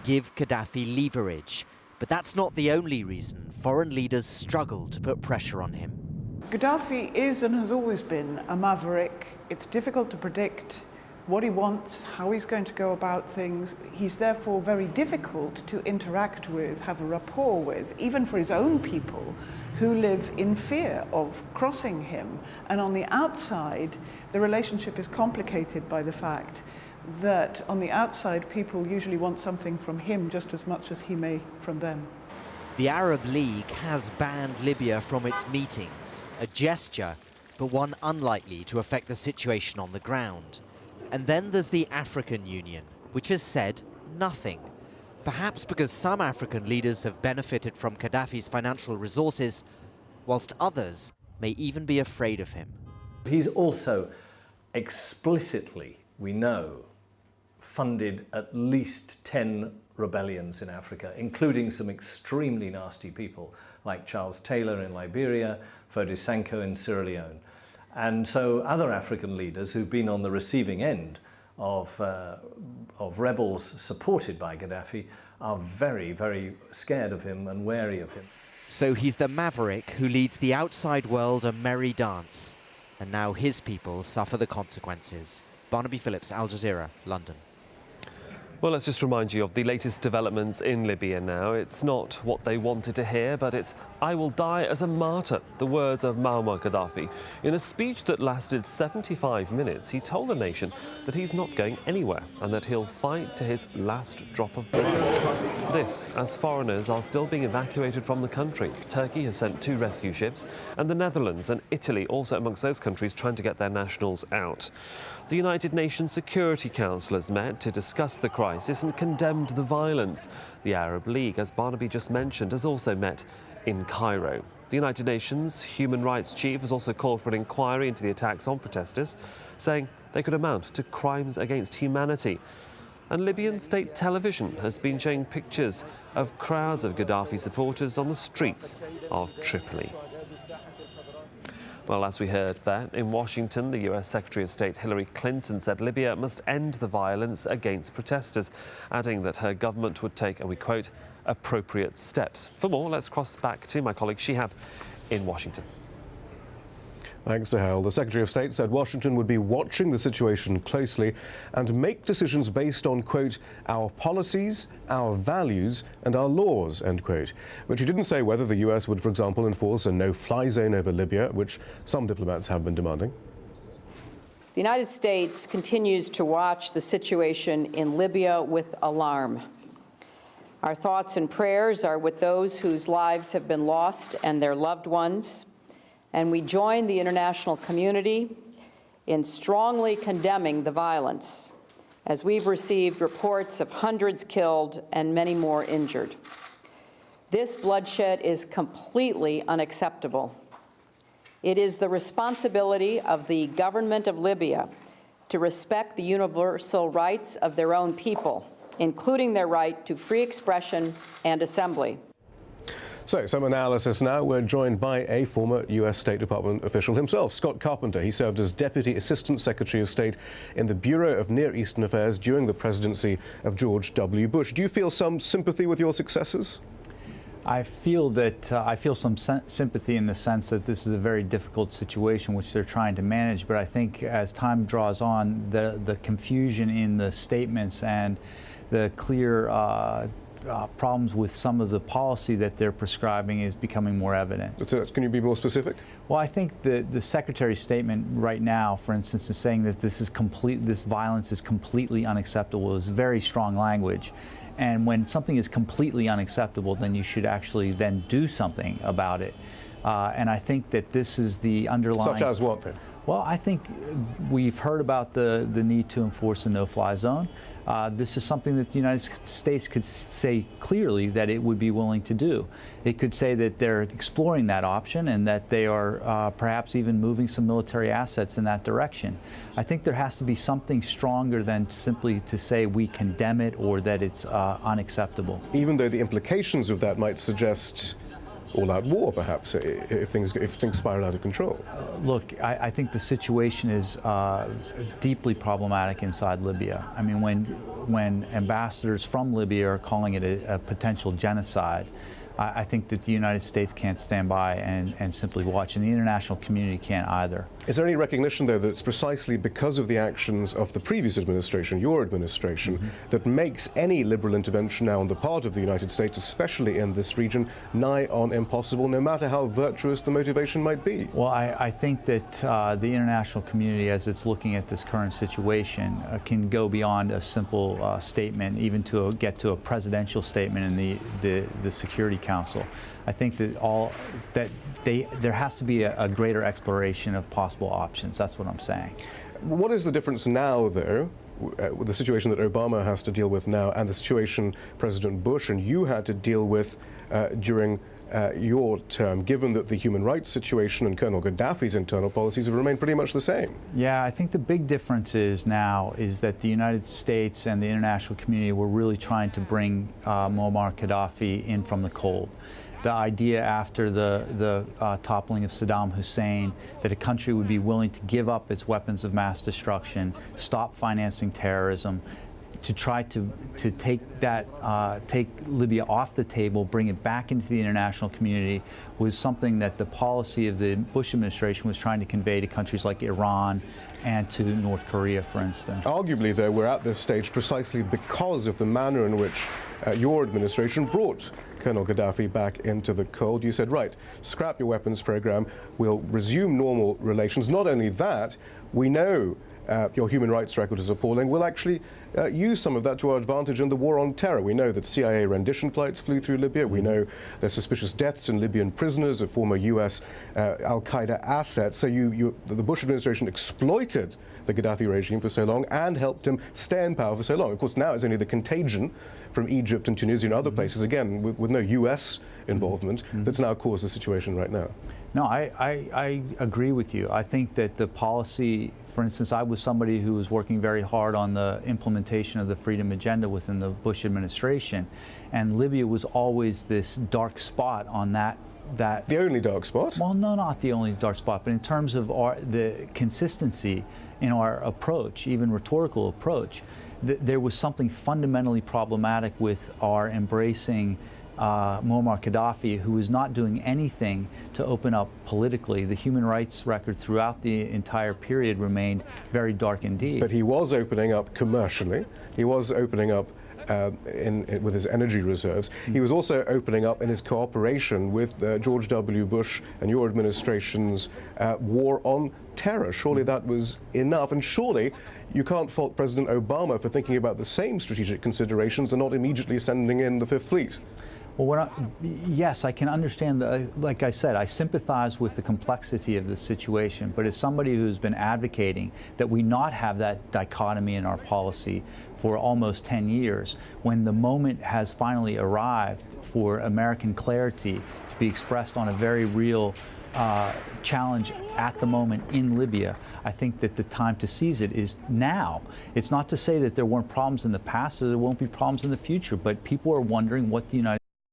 give Gaddafi leverage, but that's not the only reason foreign leaders struggle to put pressure on him. Gaddafi is and has always been a maverick. It's difficult to predict what he wants, how he's going to go about things. He's therefore very difficult to interact with, have a rapport with, even for his own people who live in fear of crossing him. And on the outside, the relationship is complicated by the fact that on the outside, people usually want something from him just as much as he may from them. The Arab League has banned Libya from its meetings, a gesture, but one unlikely to affect the situation on the ground. And then there's the African Union, which has said nothing. Perhaps because some African leaders have benefited from Gaddafi's financial resources, whilst others may even be afraid of him. He's also explicitly, we know, funded at least 10 rebellions in Africa, including some extremely nasty people like Charles Taylor in Liberia, Fodu Sanko in Sierra Leone. And so other African leaders who've been on the receiving end of rebels supported by Gaddafi are very, very scared of him and wary of him. So he's the maverick who leads the outside world a merry dance. And now his people suffer the consequences. Barnaby Phillips, Al Jazeera, London. Well, let's just remind you of the latest developments in Libya now. It's not what they wanted to hear, but it's "I will die as a martyr," the words of Muammar Gaddafi. In a speech that lasted 75 minutes, he told the nation that he's not going anywhere and that he'll fight to his last drop of blood. This, as foreigners are still being evacuated from the country. Turkey has sent 2 rescue ships, and the Netherlands and Italy also amongst those countries trying to get their nationals out. The United Nations Security Council has met to discuss the crisis and condemned the violence. The Arab League, as Barnaby just mentioned, has also met in Cairo. The United Nations Human Rights Chief has also called for an inquiry into the attacks on protesters, saying they could amount to crimes against humanity. And Libyan state television has been showing pictures of crowds of Gaddafi supporters on the streets of Tripoli. Well, as we heard there, in Washington, the US Secretary of State Hillary Clinton said Libya must end the violence against protesters, adding that her government would take, and we quote, appropriate steps. For more, let's cross back to my colleague Shihab in Washington. Thanks, Sahel. The Secretary of State said Washington would be watching the situation closely and make decisions based on, quote, our policies, our values and our laws, end quote. But she didn't say whether the US would, for example, enforce a no-fly zone over Libya, which some diplomats have been demanding. The United States continues to watch the situation in Libya with alarm. Our thoughts and prayers are with those whose lives have been lost and their loved ones. And we join the international community in strongly condemning the violence, as we've received reports of hundreds killed and many more injured. This bloodshed is completely unacceptable. It is the responsibility of the government of Libya to respect the universal rights of their own people, including their right to free expression and assembly. So, some analysis now. We're joined by a former US State Department official himself, Scott Carpenter. He served as Deputy Assistant Secretary of State in the Bureau of Near Eastern Affairs during the presidency of George W. Bush. Do you feel some sympathy with your successors? I feel some sympathy in the sense that this is a very difficult situation which they're trying to manage. But I think as time draws on, the confusion in the statements and the clear problems with some of the policy that they're prescribing is becoming more evident. Can you be more specific? Well, I think the Secretary's statement right now, for instance, is saying that this violence is completely unacceptable. Is very strong language. And when something is completely unacceptable, then you should actually then do something about it. And I think that this is the underlying... Such as what, then? Well, I think we've heard about the need to enforce a no-fly zone. This is something that the United States could say clearly that it would be willing to do. It could say that they're exploring that option and that they are perhaps even moving some military assets in that direction. I think there has to be something stronger than simply to say we condemn it or that it's unacceptable. Even though the implications of that might suggest all-out war, perhaps, if things spiral out of control. Look, I think the situation is deeply problematic inside Libya. I mean, when ambassadors from Libya are calling it a potential genocide, I think that the United States can't stand by and simply watch, and the international community can't either. Is there any recognition, though, that it's precisely because of the actions of the previous administration, your administration, that makes any liberal intervention now on the part of the United States, especially in this region, nigh on impossible, no matter how virtuous the motivation might be? Well, I think that the international community, as it's looking at this current situation, can go beyond a simple statement, even to get to a presidential statement in the Security Council. I think that there has to be a greater exploration of possible options. That's what I'm saying. What is the difference now, though, with the situation that Obama has to deal with now and the situation President Bush and you had to deal with during your term, given that the human rights situation and Colonel Gaddafi's internal policies have remained pretty much the same? Yeah, I think the big difference is that the United States and the international community were really trying to bring Muammar Gaddafi in from the cold. The idea after the toppling of Saddam Hussein that a country would be willing to give up its weapons of mass destruction, stop financing terrorism, to try to take Libya off the table, bring it back into the international community, was something that the policy of the Bush administration was trying to convey to countries like Iran and to North Korea, for instance. Arguably, though, we're at this stage precisely because of the manner in which your administration brought Colonel Gaddafi back into the cold. You said, right, scrap your weapons program, we'll resume normal relations. Not only that, we know your human rights record is appalling. We'll actually use some of that to our advantage in the war on terror. We know that CIA rendition flights flew through Libya. We know there's suspicious deaths in Libyan prisoners of former US al-Qaeda assets. So the Bush administration exploited the Gaddafi regime for so long and helped him stay in power for so long. Of course, now it's only the contagion from Egypt and Tunisia and other places, again, with no US involvement, that's now caused the situation right now. No, I agree with you. I think that the policy, for instance, I was somebody who was working very hard on the implementation of the freedom agenda within the Bush administration, and Libya was always this dark spot on that. The only dark spot? Well, no, not the only dark spot, but in terms of the consistency in our approach, even rhetorical approach, there was something fundamentally problematic with our embracing Muammar Gaddafi, who was not doing anything to open up politically. The human rights record throughout the entire period remained very dark indeed. But he was opening up commercially. He was opening up with his energy reserves. He was also opening up in his cooperation with George W. Bush and your administration's war on terror. Surely that was enough, and surely you can't fault President Obama for thinking about the same strategic considerations and not immediately sending in the Fifth Fleet. Well, yes, I can understand, like I said, I sympathize with the complexity of the situation, but as somebody who's been advocating that we not have that dichotomy in our policy for almost 10 years, when the moment has finally arrived for American clarity to be expressed on a very real challenge at the moment in Libya, I think that the time to seize it is now. It's not to say that there weren't problems in the past or there won't be problems in the future, but people are wondering what the United